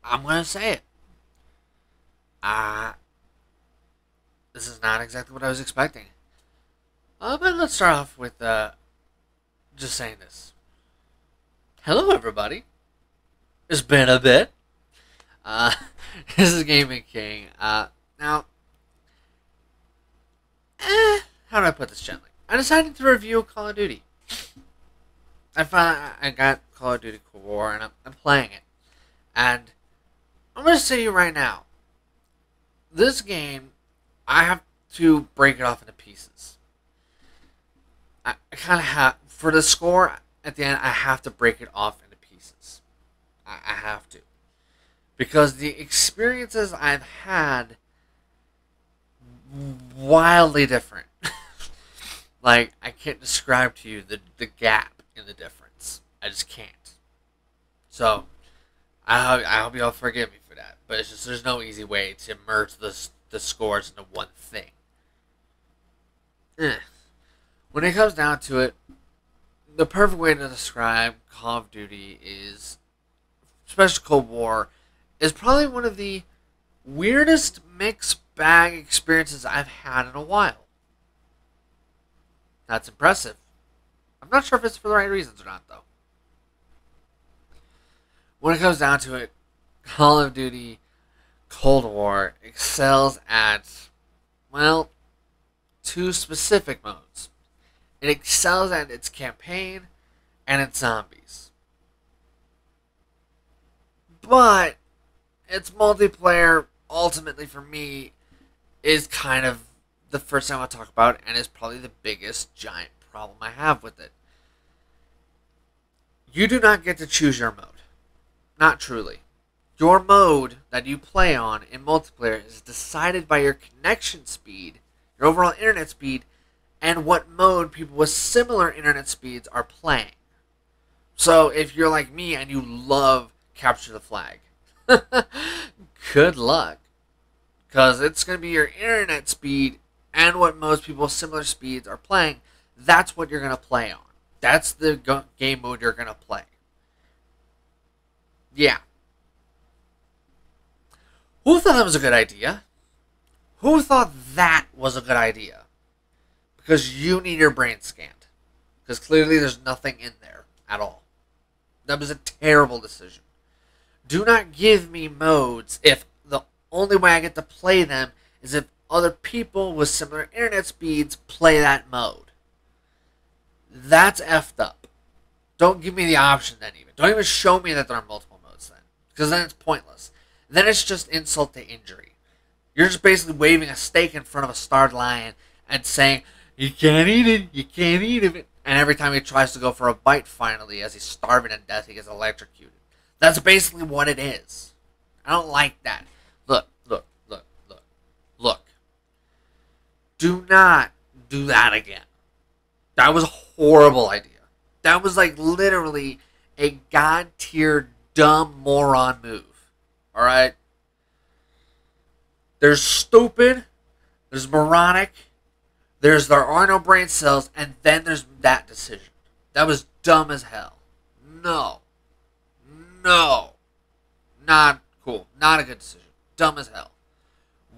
I'm going to say it. Uh, this is not exactly what I was expecting. But let's start off with just saying this. Hello, everybody. It's been a bit. Uh, this is Gaming King. Now, how do I put this gently? I decided to review Call of Duty. I got Call of Duty Cold War, and I'm playing it. And I'm going to say to you right now, this game, I have to break it off into pieces. I kind of have, for the score at the end, I have to break it off into pieces. I have to. Because the experiences I've had, wildly different. Like, I can't describe to you the gap in the difference. I just can't. So, I hope y'all forgive me for that. But it's just, there's no easy way to merge the scores into one thing. When it comes down to it, the perfect way to describe Call of Duty is, especially Cold War, is probably one of the weirdest mixed bag experiences I've had in a while. That's impressive. I'm not sure if it's for the right reasons or not, though. When it comes down to it, Call of Duty Cold War excels at, well, two specific modes. It excels at its campaign and its zombies. But its multiplayer, ultimately for me, is kind of the first thing I want to talk about, and is probably the biggest giant problem I have with it. You do not get to choose your mode. Not truly. Your mode that you play on in multiplayer is decided by your connection speed, your overall internet speed, and what mode people with similar internet speeds are playing. So if you're like me and you love Capture the Flag, good luck. Because it's going to be your internet speed and what most people with similar speeds are playing. That's what you're going to play on. That's the game mode you're going to play. Yeah. Who thought that was a good idea? Who thought that was a good idea? Because you need your brain scanned. Because clearly there's nothing in there at all. That was a terrible decision. Do not give me modes if the only way I get to play them is if other people with similar internet speeds play that mode. That's effed up. Don't give me the option then even. Don't even show me that there are multiple modes then. Because then it's pointless. Then it's just insult to injury. You're just basically waving a steak in front of a starved lion and saying, you can't eat it, you can't eat it. And every time he tries to go for a bite finally, as he's starving to death, he gets electrocuted. That's basically what it is. I don't like that. Look. Do not do that again. That was a horrible idea. That was like literally a god-tier dumb moron move. Alright? There's stupid, there's moronic, there are no brain cells, and then there's that decision. That was dumb as hell. No. Not cool. Not a good decision. Dumb as hell.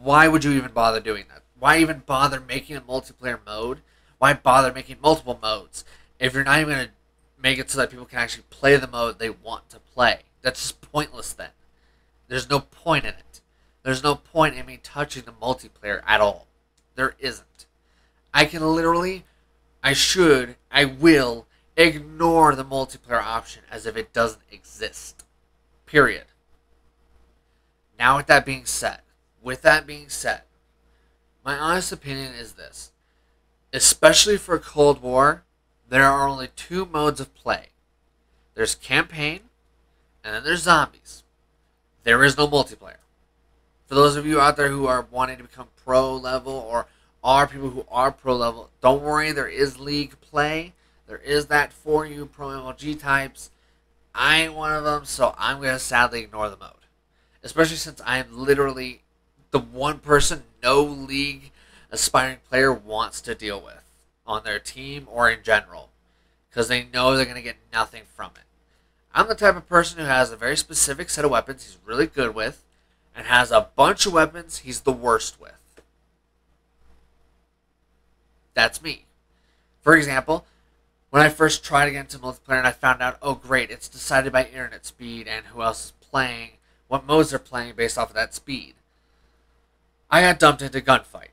Why would you even bother doing that? Why even bother making a multiplayer mode? Why bother making multiple modes if you're not even going to make it so that people can actually play the mode they want to play? That's just pointless then. There's no point in it. There's no point in me touching the multiplayer at all. There isn't. I can literally, I will ignore the multiplayer option as if it doesn't exist. Period. Now with that being said, my honest opinion is this. Especially for Cold War, there are only two modes of play. There's campaign, and then there's zombies. There is no multiplayer. For those of you out there who are wanting to become pro level, or are people who are pro level, don't worry, there is league play. There is that for you pro MLG types. I ain't one of them, so I'm going to sadly ignore the mode. Especially since I am literally the one person no league aspiring player wants to deal with on their team or in general. Because they know they're going to get nothing from it. I'm the type of person who has a very specific set of weapons he's really good with, and has a bunch of weapons he's the worst with. That's me. For example, when I first tried to get into multiplayer and I found out, oh great, it's decided by internet speed and who else is playing, what modes they're playing based off of that speed. I got dumped into gunfight.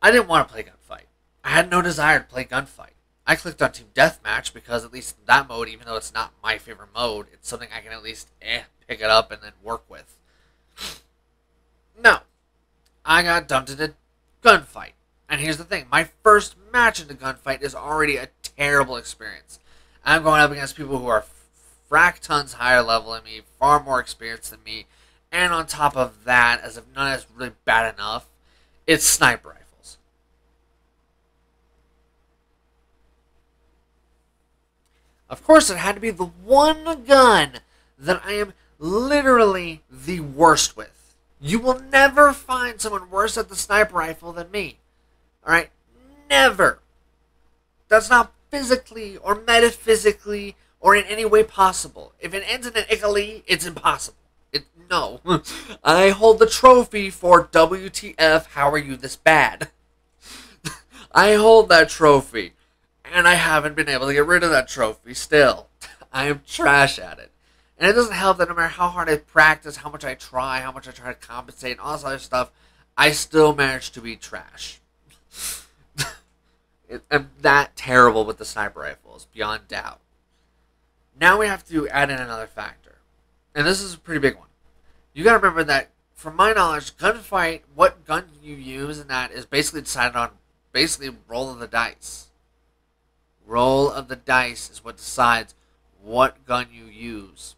I didn't want to play gunfight. I had no desire to play gunfight. I clicked on Team Deathmatch because at least in that mode, even though it's not my favorite mode, it's something I can at least pick it up and then work with. No. I got dumped into gunfight. And here's the thing. My first match into gunfight is already a terrible experience. I'm going up against people who are frack tons higher level than me, far more experienced than me. And on top of that, as if none of that's really bad enough, it's sniper rifles. Of course, it had to be the one gun that I am literally the worst with. You will never find someone worse at the sniper rifle than me. Alright? Never. That's not physically or metaphysically or in any way possible. If it ends in an ickly, it's impossible. No. I hold the trophy for WTF, how are you this bad? I hold that trophy. And I haven't been able to get rid of that trophy still. I am trash at it. And it doesn't help that no matter how hard I practice, how much I try to compensate, and all this other stuff, I still manage to be trash. I'm that terrible with the sniper rifles, beyond doubt. Now we have to add in another factor. And this is a pretty big one. You gotta remember that, from my knowledge, gunfight, what gun you use in that is basically decided on basically roll of the dice. Roll of the dice is what decides what gun you use.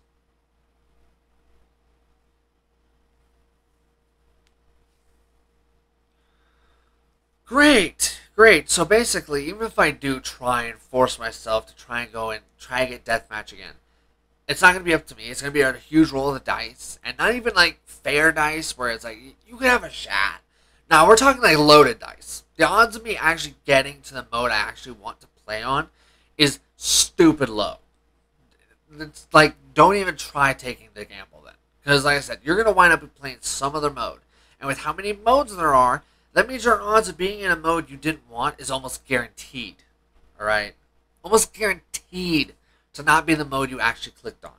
Great. So basically, even if I do try and force myself to try and go and try and get deathmatch again, it's not going to be up to me. It's going to be a huge roll of the dice. And not even like fair dice where it's like, you can have a shot. Now, we're talking like loaded dice. The odds of me actually getting to the mode I actually want to play on is stupid low. It's like, don't even try taking the gamble then. Because like I said, you're going to wind up playing some other mode. And with how many modes there are, that means your odds of being in a mode you didn't want is almost guaranteed. Alright? Almost guaranteed to not be the mode you actually clicked on.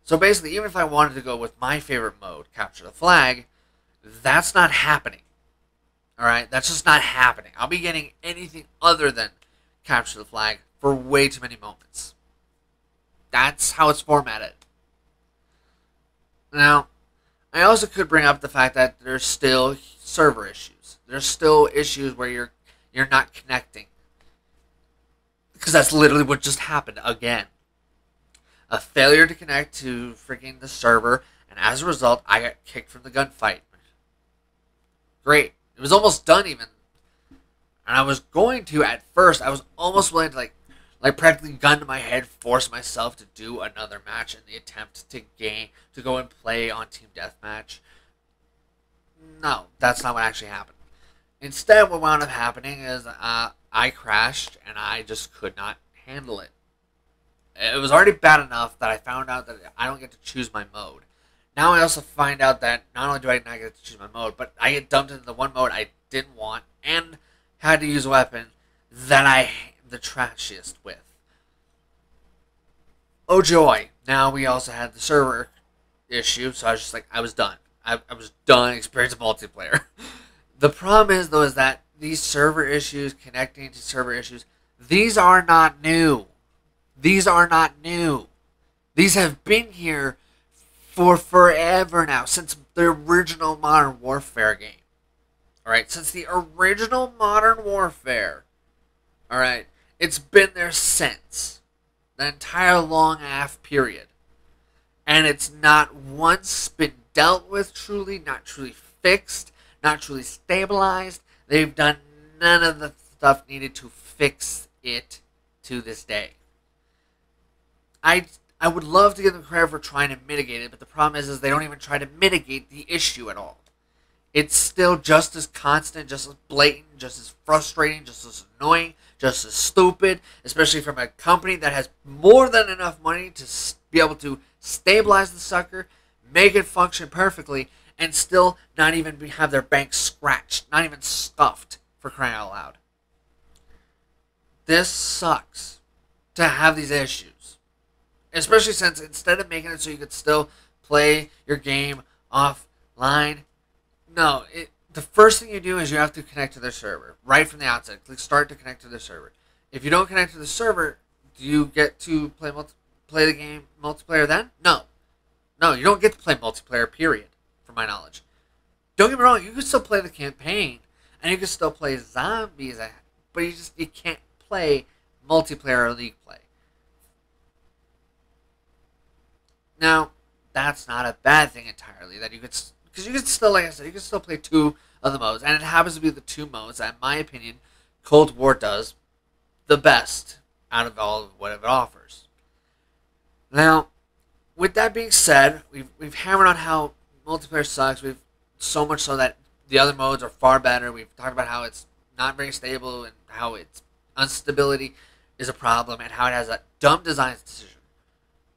So basically, even if I wanted to go with my favorite mode, capture the flag, that's not happening. Alright? That's just not happening. I'll be getting anything other than capture the flag for way too many moments. That's how it's formatted. Now, I also could bring up the fact that there's still server issues. There's still issues where you're not connecting. Because that's literally what just happened again. A failure to connect to freaking the server, and as a result, I got kicked from the gunfight. Great. It was almost done even. And I was going to, at first, I was almost willing to like practically gun to my head, force myself to do another match in the attempt to go and play on Team Deathmatch. No, that's not what actually happened. Instead, what wound up happening is I crashed and I just could not handle it. It was already bad enough that I found out that I don't get to choose my mode. Now I also find out that not only do I not get to choose my mode, but I get dumped into the one mode I didn't want and had to use a weapon that I am the trashiest with. Oh joy. Now we also had the server issue, so I was just like, I was done. I was done experiencing multiplayer. The problem is, though, is that these server issues, connecting to server issues, these are not new. These are not new. These have been here for forever now, since the original Modern Warfare game. Alright, since the original Modern Warfare. Alright, it's been there since. The entire long half period. And it's not once been dealt with truly, not truly fixed, not truly stabilized. They've done none of the stuff needed to fix it to this day. I would love to give them credit for trying to mitigate it, but the problem is they don't even try to mitigate the issue at all. It's still just as constant, just as blatant, just as frustrating, just as annoying, just as stupid, especially from a company that has more than enough money to be able to stabilize the sucker, make it function perfectly, and still not even have their bank scratched, not even stuffed, for crying out loud. This sucks to have these issues. Especially since instead of making it so you could still play your game offline, no, the first thing you do is you have to connect to their server right from the outset. Click start to connect to the server. If you don't connect to the server, do you get to play the game multiplayer then? No. No, you don't get to play multiplayer, period, from my knowledge. Don't get me wrong, you can still play the campaign, and you can still play zombies, but you can't play multiplayer or league play. Now, that's not a bad thing entirely, that you could, because you can still, like I said, you can still play two of the modes, and it happens to be the two modes that, in my opinion, Cold War does the best out of all of what it offers. Now, with that being said, we've hammered on how multiplayer sucks. We've so much so that the other modes are far better. We've talked about how it's not very stable and how its instability is a problem and how it has a dumb design decision.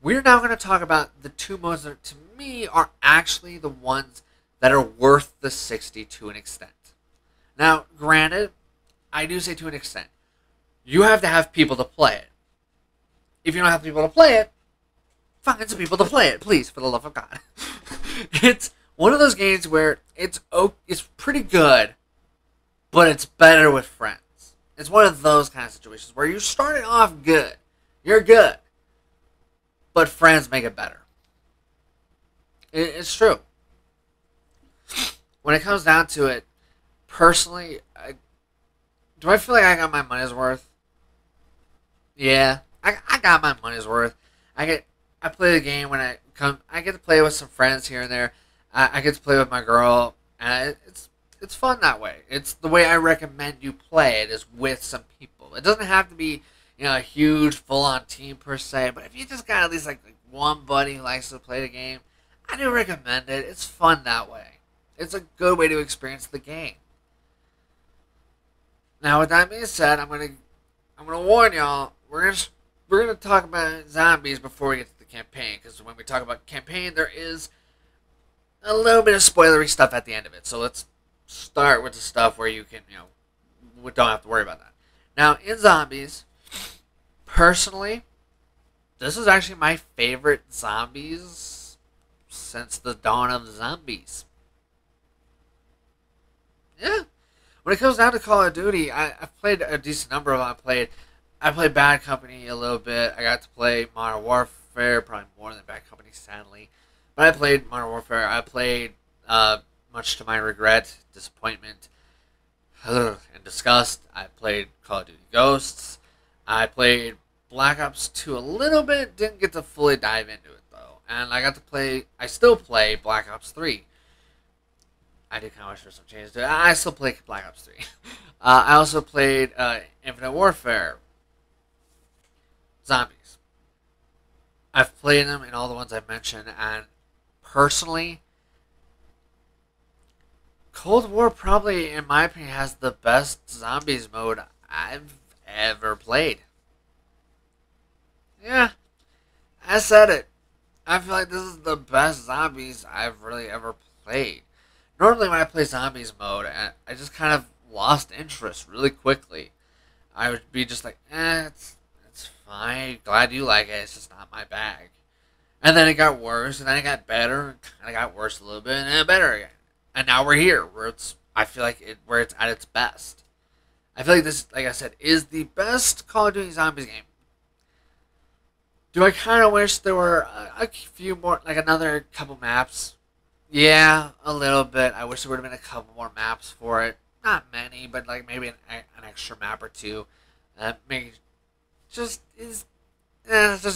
We're now going to talk about the two modes that, to me, are actually the ones that are worth the 60 to an extent. Now, granted, I do say to an extent. You have to have people to play it. If you don't have people to play it, find some people to play it, please, for the love of God. It's one of those games where it's pretty good, but it's better with friends. It's one of those kind of situations where you're starting off good. You're good. But friends make it better. It's true. When it comes down to it, personally, do I feel like I got my money's worth? Yeah, I got my money's worth. I play the game when I get to play with some friends here and there. I get to play with my girl, and it's fun that way. It's the way I recommend you play it, is with some people. It doesn't have to be, a huge full-on team per se, but if you just got at least like one buddy who likes to play the game, I do recommend it. It's fun that way. It's a good way to experience the game. Now, with that being said, I'm gonna warn y'all. We're gonna talk about zombies before we get to the campaign, because when we talk about campaign, there is a little bit of spoilery stuff at the end of it. So let's start with the stuff where you can, don't have to worry about that. Now, in zombies, personally, this is actually my favorite zombies since the dawn of zombies. Yeah. When it comes down to Call of Duty, I've played a decent number of them. I played Bad Company a little bit. I got to play Modern Warfare, probably more than Bad Company, sadly. But I played Modern Warfare. I played, much to my regret, disappointment, and disgust, I played Call of Duty Ghosts. I played Black Ops 2 a little bit. Didn't get to fully dive into it, though. And I still play Black Ops 3. I do kind of wish there was some changes to it. I still play Black Ops 3. I also played Infinite Warfare. Zombies. I've played them in all the ones I mentioned, and personally, Cold War probably, in my opinion, has the best zombies mode I've ever played. Yeah, I said it. I feel like this is the best zombies I've really ever played. Normally when I play zombies mode, I just kind of lost interest really quickly. I would be just like, it's fine. Glad you like it. It's just not my bag. And then it got worse, and then it got better, and kind of got worse a little bit, and then better again. And now we're here, where I feel like where it's at its best. I feel like this, like I said, is the best Call of Duty Zombies game. Do I kind of wish there were a few more, like another couple maps? Yeah, a little bit. I wish there would have been a couple more maps for it. Not many, but like maybe an extra map or two. Maybe it's just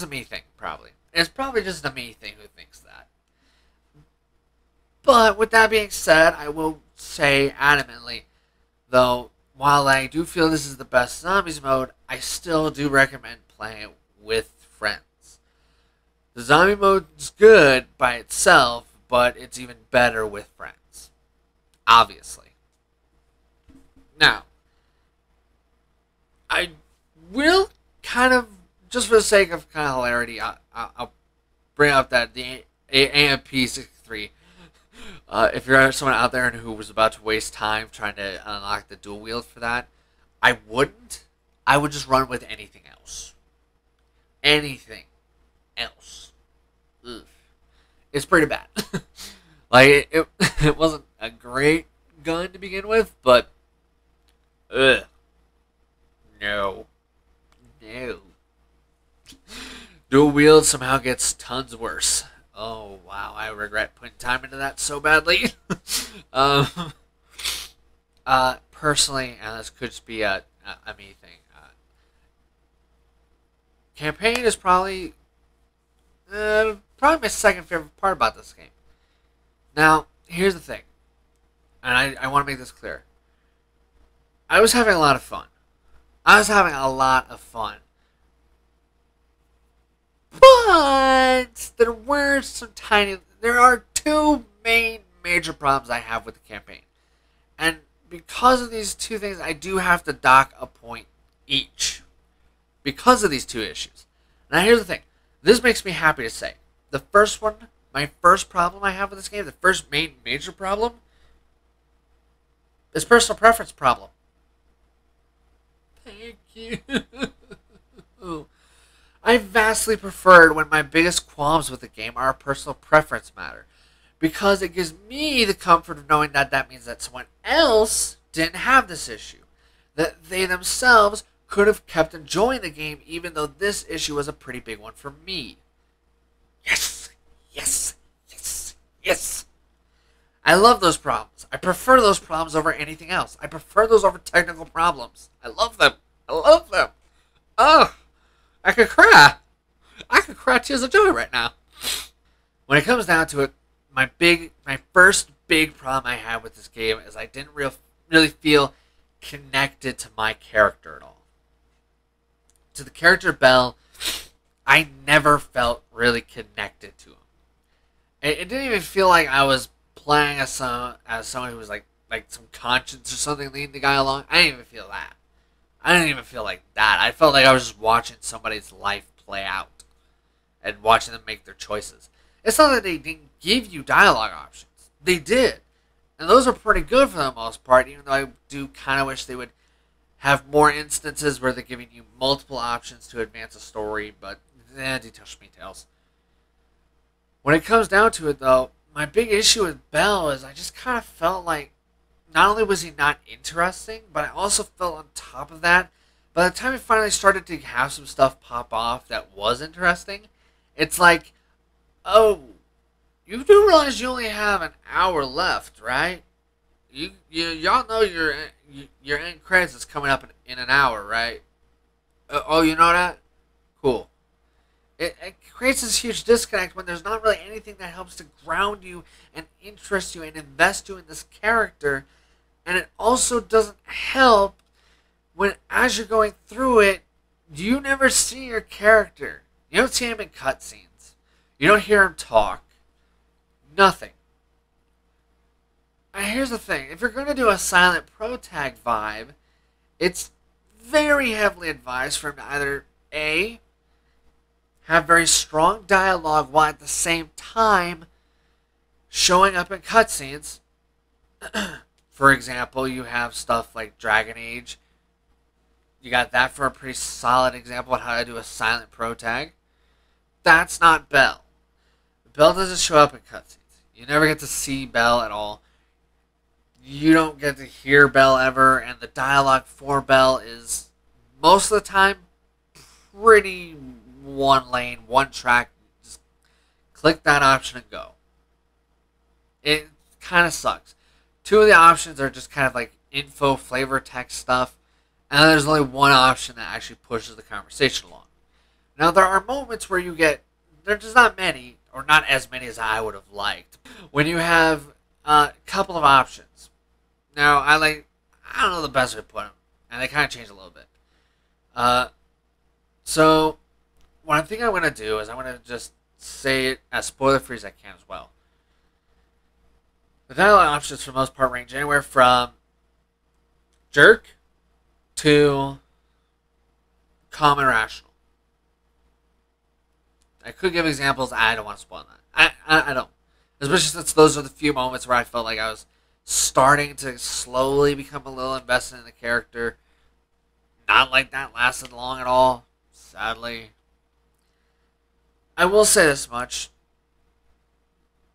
a me thing, probably. It's probably just a me thing who thinks that. But with that being said, I will say adamantly, though, while I do feel this is the best zombies mode, I still do recommend playing it with friends. The zombie mode is good by itself, but it's even better with friends. Obviously. Now, I will kind of, just for the sake of kind of hilarity, I'll bring up that the AMP-63. If you're someone out there who was about to waste time trying to unlock the dual wield for that, I wouldn't. I would just run with anything else. Anything else. Ugh. It's pretty bad. Like, it wasn't a great gun to begin with, but ugh. No. No. Dual wield somehow gets tons worse. Oh, wow. I regret putting time into that so badly. um, Personally, and this could just be a me thing, campaign is probably my second favorite part about this game. Now, here's the thing, and I want to make this clear. I was having a lot of fun. But there are two main major problems I have with the campaign. And because of these two things, I do have to dock a point each. Because of these two issues. Now here's the thing. This makes me happy to say. The first one, my first problem I have with this game, the first main major problem, is personal preference problem. Thank you. I vastly preferred when my biggest qualms with the game are a personal preference matter. Because it gives me the comfort of knowing that that means that someone else didn't have this issue. That they themselves could have kept enjoying the game even though this issue was a pretty big one for me. Yes! Yes! Yes! Yes! I love those problems. I prefer those problems over anything else. I prefer those over technical problems. I love them. I love them. Ugh! I could cry. I could cry tears of joy right now. When it comes down to it, my first big problem I had with this game is I didn't really feel connected to my character at all. To the character Bell, I never felt really connected to him. It didn't even feel like I was playing as someone who was like some conscience or something leading the guy along. I didn't even feel that. I didn't even feel like that. I felt like I was just watching somebody's life play out and watching them make their choices. It's not that they didn't give you dialogue options. They did. And those are pretty good for the most part, even though I do kind of wish they would have more instances where they're giving you multiple options to advance a story, but details. When it comes down to it, though, my big issue with Bell is I just kind of felt like not only was he not interesting, but I also felt on top of that, by the time he finally started to have some stuff pop off that was interesting, it's like, oh, you do realize you only have an hour left, right? Y'all know your end credits is coming up in an hour, right? Oh, you know that? Cool. It creates this huge disconnect when there's not really anything that helps to ground you and interest you and invest you in this character. And it also doesn't help when, as you're going through it, you never see your character. You don't see him in cutscenes. You don't hear him talk. Nothing. And here's the thing. If you're going to do a silent pro tag vibe, it's very heavily advised for him to either A, have very strong dialogue while at the same time showing up in cutscenes. For example, you have stuff like Dragon Age. You got that for a pretty solid example of how to do a silent pro tag. That's not Bell. Bell doesn't show up in cutscenes. You never get to see Bell at all. You don't get to hear Bell ever, and the dialogue for Bell is, most of the time, pretty one lane, one track. Just click that option and go. It kind of sucks. Two of the options are just kind of like info flavor text stuff, and then there's only one option that actually pushes the conversation along. Now, there are moments where there's just not many, or not as many as I would have liked, when you have a couple of options. Now, I don't know the best way to put them, and they kind of change a little bit. So, what I think I'm going to do is I'm going to just say it as spoiler-free as I can as well. The dialogue options for the most part range anywhere from jerk to calm and rational. I could give examples. I don't want to spoil that. I don't. Especially since those are the few moments where I felt like I was starting to slowly become a little invested in the character. Not like that lasted long at all, sadly. I will say this much.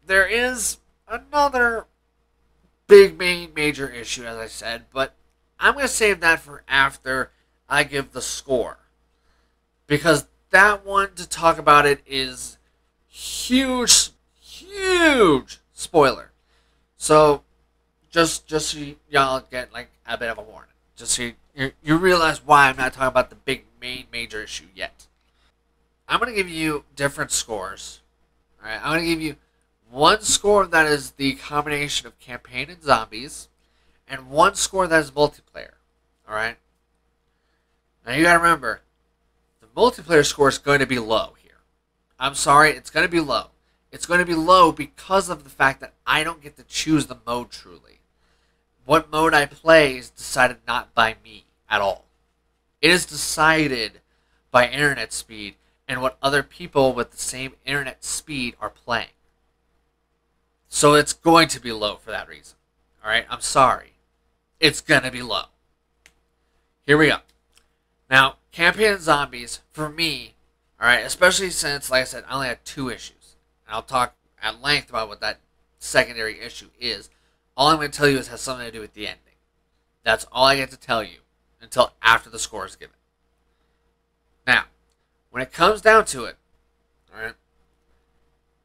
There is another big main major issue, as I said, but I'm going to save that for after I give the score. Because that one, to talk about it, is huge, huge spoiler. So, just so y'all get like a bit of a warning. Just so you realize why I'm not talking about the big main major issue yet. I'm going to give you different scores. Alright, I'm going to give you one score that is the combination of campaign and zombies, and one score that is multiplayer. Alright? Now you gotta remember, the multiplayer score is going to be low here. I'm sorry, it's going to be low. It's going to be low because of the fact that I don't get to choose the mode truly. What mode I play is decided not by me at all. It is decided by internet speed and what other people with the same internet speed are playing. So it's going to be low for that reason. Alright, I'm sorry. It's going to be low. Here we go. Now, campaign and zombies, for me, alright, especially since, like I said, I only had 2 issues. And I'll talk at length about what that secondary issue is. All I'm going to tell you is it has something to do with the ending. That's all I get to tell you until after the score is given. Now, when it comes down to it, alright,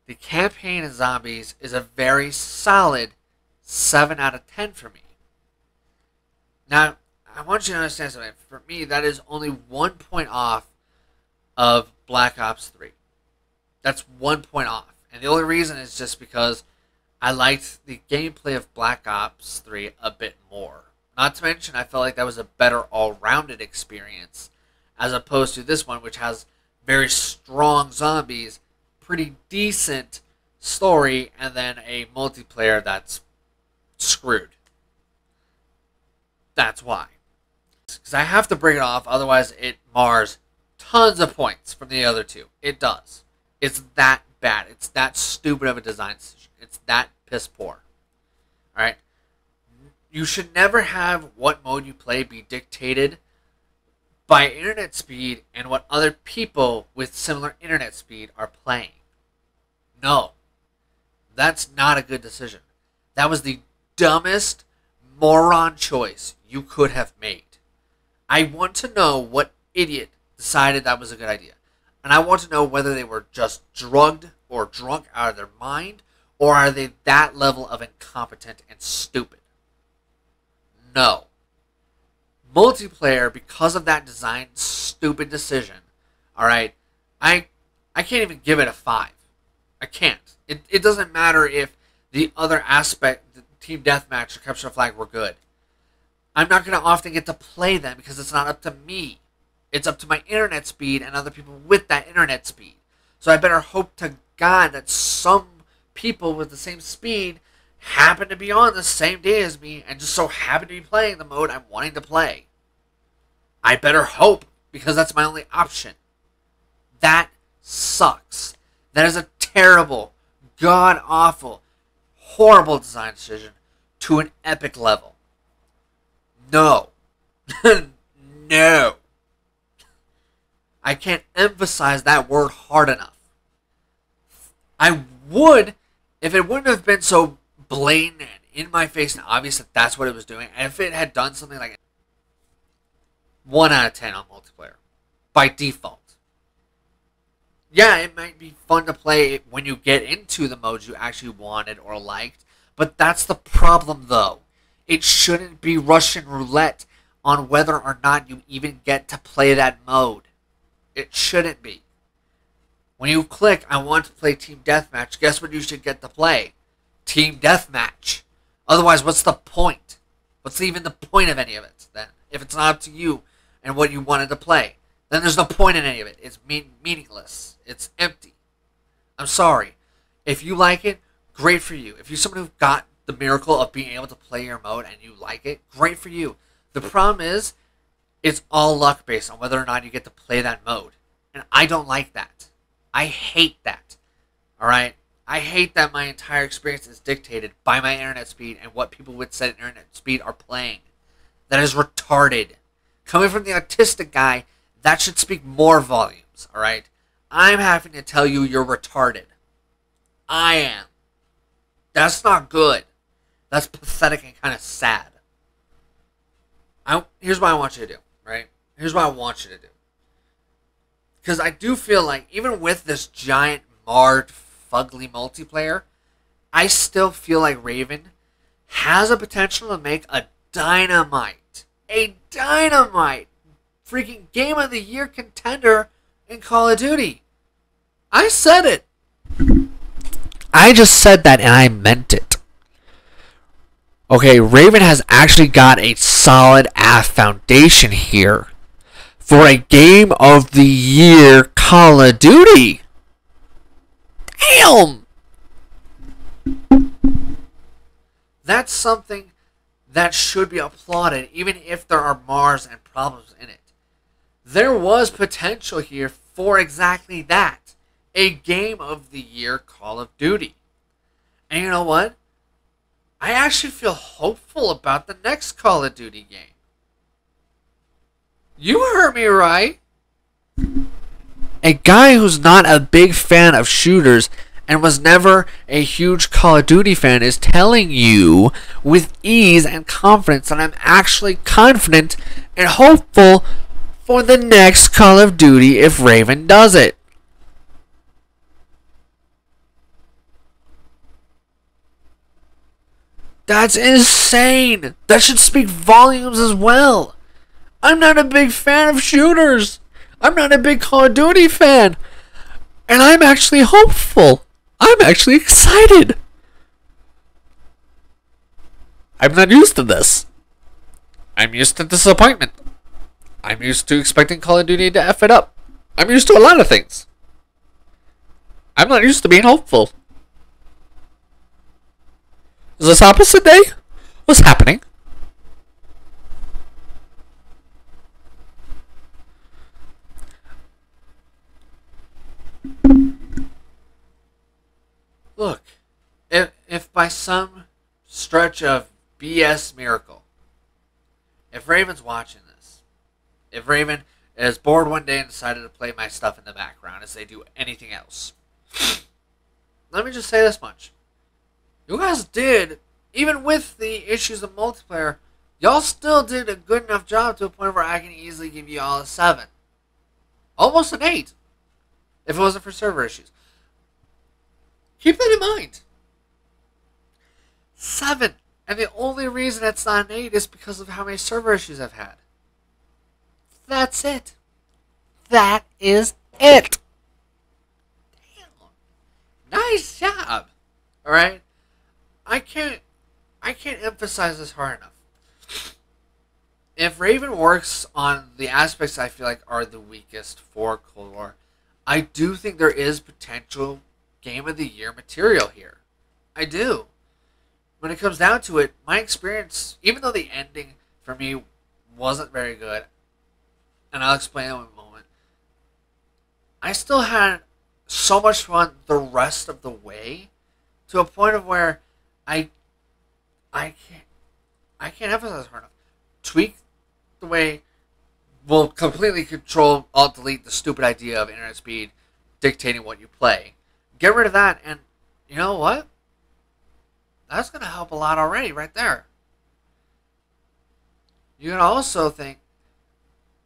the campaign in zombies is a very solid 7 out of 10 for me. Now, I want you to understand something. For me, that is only 1 point off of Black Ops 3. That's 1 point off. And the only reason is just because I liked the gameplay of Black Ops 3 a bit more. Not to mention, I felt like that was a better all-rounded experience as opposed to this one, which has very strong zombies, pretty decent story, and then a multiplayer that's screwed. That's why. Because I have to bring it off, otherwise it mars tons of points from the other 2. It does. It's that bad. It's that stupid of a design decision. It's that piss poor. Alright? You should never have what mode you play be dictated by internet speed and what other people with similar internet speed are playing. No. That's not a good decision. That was the dumbest moron choice you could have made. I want to know what idiot decided that was a good idea. And I want to know whether they were just drugged or drunk out of their mind, or are they that level of incompetent and stupid? No. Multiplayer, because of that design stupid decision, alright, I can't even give it a 5. I can't. It doesn't matter if the other aspect, the team deathmatch or capture the flag, were good. I'm not going to often get to play them because it's not up to me. It's up to my internet speed and other people with that internet speed. So I better hope to God that some people with the same speed happen to be on the same day as me and just so happen to be playing the mode I'm wanting to play. I better hope, because that's my only option. That sucks. That is a terrible, god-awful, horrible design decision to an epic level. No. No. I can't emphasize that word hard enough. I would, if it wouldn't have been so blatant and in my face and obvious that that's what it was doing, and if it had done something like 1 out of 10 on multiplayer, by default. Yeah, it might be fun to play when you get into the modes you actually wanted or liked, but that's the problem though. It shouldn't be Russian roulette on whether or not you even get to play that mode. It shouldn't be. When you click, I want to play Team Deathmatch, guess what you should get to play? Team Deathmatch. Otherwise, what's the point? What's even the point of any of it, then? If it's not up to you and what you wanted to play, then there's no point in any of it. It's meaningless. It's empty. I'm sorry. If you like it, great for you. If you're someone who got the miracle of being able to play your mode and you like it, great for you. The problem is, it's all luck based on whether or not you get to play that mode. And I don't like that. I hate that. Alright? I hate that my entire experience is dictated by my internet speed and what people with said internet speed are playing. That is retarded. Coming from the autistic guy, that should speak more volumes, alright? I'm having to tell you you're retarded. I am. That's not good. That's pathetic and kind of sad. Here's what I want you to do, right? Here's what I want you to do. Because I do feel like, even with this giant, marred, fugly multiplayer, I still feel like Raven has a potential to make a dynamite, freaking Game of the Year contender in Call of Duty. I said it. I just said that and I meant it. Okay, Raven has actually got a solid ass foundation here for a Game of the Year Call of Duty. Damn! That's something that should be applauded, even if there are bars and problems in it. There was potential here for exactly that. A Game of the Year Call of Duty. And you know what? I actually feel hopeful about the next Call of Duty game. You heard me right. A guy who's not a big fan of shooters and was never a huge Call of Duty fan is telling you with ease and confidence that I'm actually confident and hopeful for the next Call of Duty if Raven does it. That's insane. That should speak volumes as well. I'm not a big fan of shooters. I'm not a big Call of Duty fan. And I'm actually hopeful. I'm actually excited. I'm not used to this. I'm used to disappointment. I'm used to expecting Call of Duty to F it up. I'm used to a lot of things. I'm not used to being hopeful. Is this opposite day? What's happening? Look, if by some stretch of BS miracle, if Raven's watching this, if Raven is bored one day and decided to play my stuff in the background as they do anything else, let me just say this much. You guys did, even with the issues of multiplayer, y'all still did a good enough job to a point where I can easily give you all a 7. Almost an 8. If it wasn't for server issues. Keep that in mind. 7. And the only reason it's not an 8 is because of how many server issues I've had. That's it. That is it. Damn. Nice job. Alright? I can't emphasize this hard enough. If Raven works on the aspects I feel like are the weakest for Cold War, I do think there is potential Game of the Year material here. I do. When it comes down to it, my experience, even though the ending for me wasn't very good, and I'll explain in a moment, I still had so much fun the rest of the way to a point of where I can't emphasize hard enough. Tweak the way will completely control, alt delete the stupid idea of internet speed dictating what you play. Get rid of that, and you know what? That's going to help a lot already, right there. You can also think,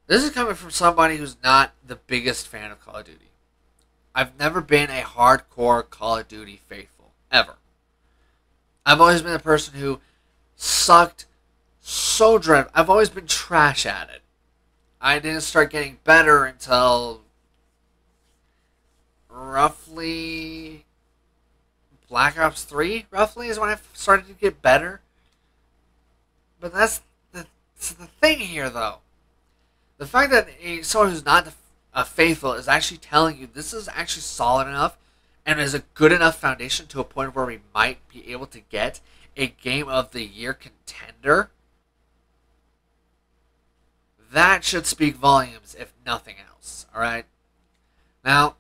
this is coming from somebody who's not the biggest fan of Call of Duty. I've never been a hardcore Call of Duty faithful, ever. I've always been a person who sucked so dreadful. I've always been trash at it. I didn't start getting better until roughly Black Ops 3, roughly, is when I started to get better. But that's the thing here, though. The fact that someone who's not a faithful is actually telling you this is actually solid enough and is a good enough foundation to a point where we might be able to get a Game of the Year contender, that should speak volumes, if nothing else. Alright? Now,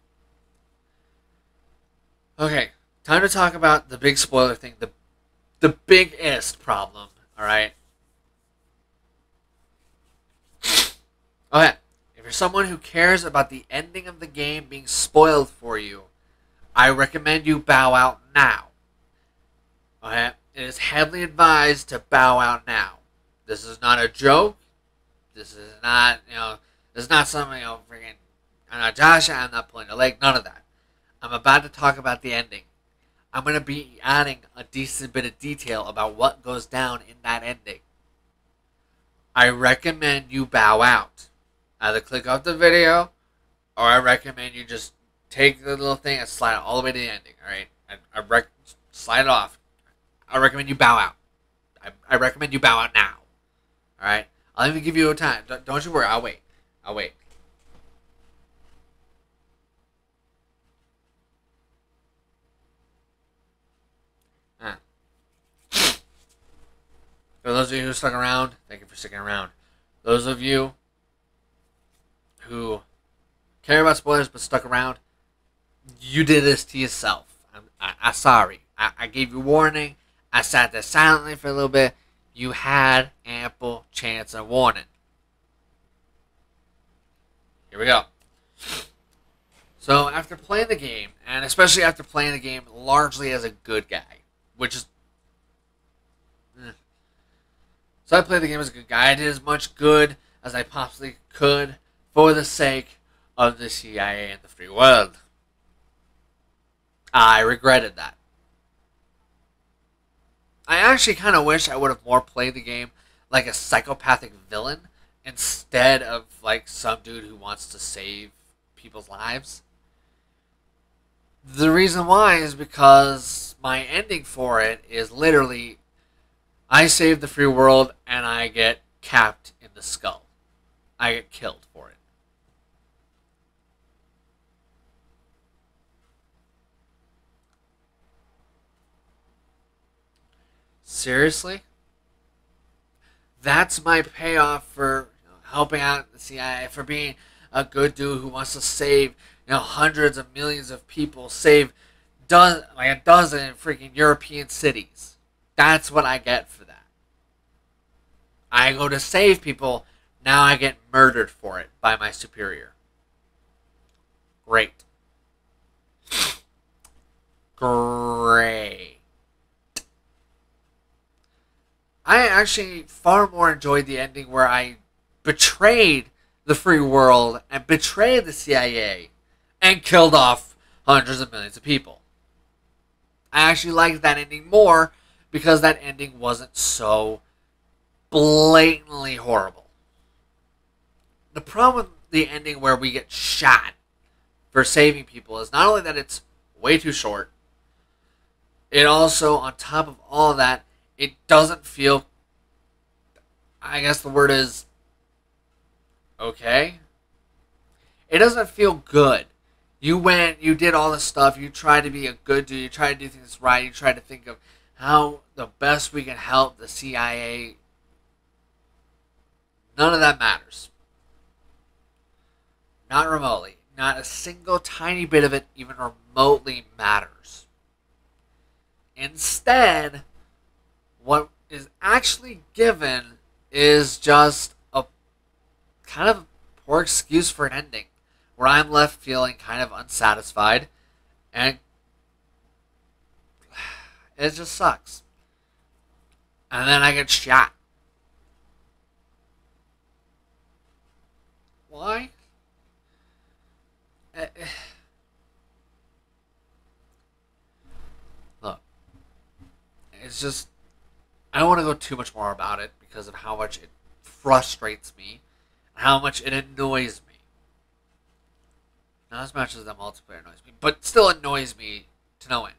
Okay, time to talk about the big spoiler thing, the biggest problem, alright? Okay, if you're someone who cares about the ending of the game being spoiled for you, I recommend you bow out now. Okay? It is heavily advised to bow out now. This is not a joke. This is not, this is not something, freaking, I'm not Josh, I'm not pulling a leg, none of that. I'm about to talk about the ending. I'm going to be adding a decent bit of detail about what goes down in that ending. I recommend you bow out. Either click off the video, or I recommend you just take the little thing and slide it all the way to the ending, alright? Slide it off. I recommend you bow out. I recommend you bow out now. Alright? I'll even give you a time. Don't you worry, I'll wait. I'll wait. For those of you who stuck around, thank you for sticking around. Those of you who care about spoilers but stuck around, you did this to yourself. I'm sorry. I gave you warning. I sat there silently for a little bit. You had ample chance of warning. Here we go. So after playing the game, and especially after playing the game largely as a good guy, which is... So I played the game as a good guy. I did as much good as I possibly could for the sake of the CIA and the free world. I regretted that. I actually kind of wish I would have more played the game like a psychopathic villain instead of like some dude who wants to save people's lives. The reason why is because my ending for it is literally I save the free world and I get capped in the skull. I get killed for it. Seriously? That's my payoff for helping out the CIA, for being a good dude who wants to save hundreds of millions of people, save like a dozen freaking European cities. That's what I get for that. I go to save people, now I get murdered for it by my superior. Great. Great. I actually far more enjoyed the ending where I betrayed the free world and betrayed the CIA and killed off hundreds of millions of people. I actually liked that ending more because that ending wasn't so blatantly horrible. The problem with the ending where we get shot for saving people is not only that it's way too short, it also, on top of all of that, it doesn't feel, I guess the word is, okay? It doesn't feel good. You went, you did all this stuff, you tried to be a good dude, you tried to do things right, you tried to think of how the best we can help the CIA. None of that matters. Not remotely. Not a single tiny bit of it even remotely matters. Instead, what is actually given is just a kind of poor excuse for an ending where I'm left feeling kind of unsatisfied and it just sucks. And then I get shot. Why? Look, it's just, I don't want to go too much more about it because of how much it frustrates me and how much it annoys me. Not as much as the multiplayer annoys me, but still annoys me to no end.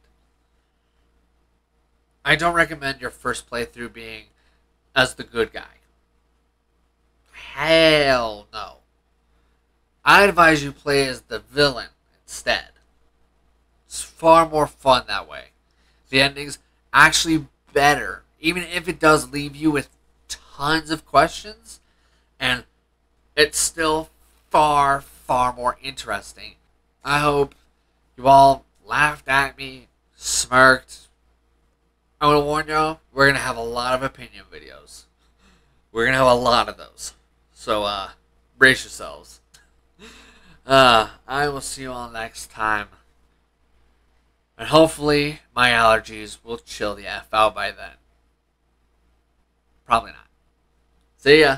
I don't recommend your first playthrough being as the good guy. Hell no. I advise you play as the villain instead. It's far more fun that way. The ending's actually better, even if it does leave you with tons of questions, and it's still far, far more interesting. I hope you all laughed at me, smirked. I'm going to warn y'all, we're going to have a lot of opinion videos. We're going to have a lot of those. So, brace yourselves. I will see you all next time. And hopefully, my allergies will chill the F out by then. Probably not. See ya.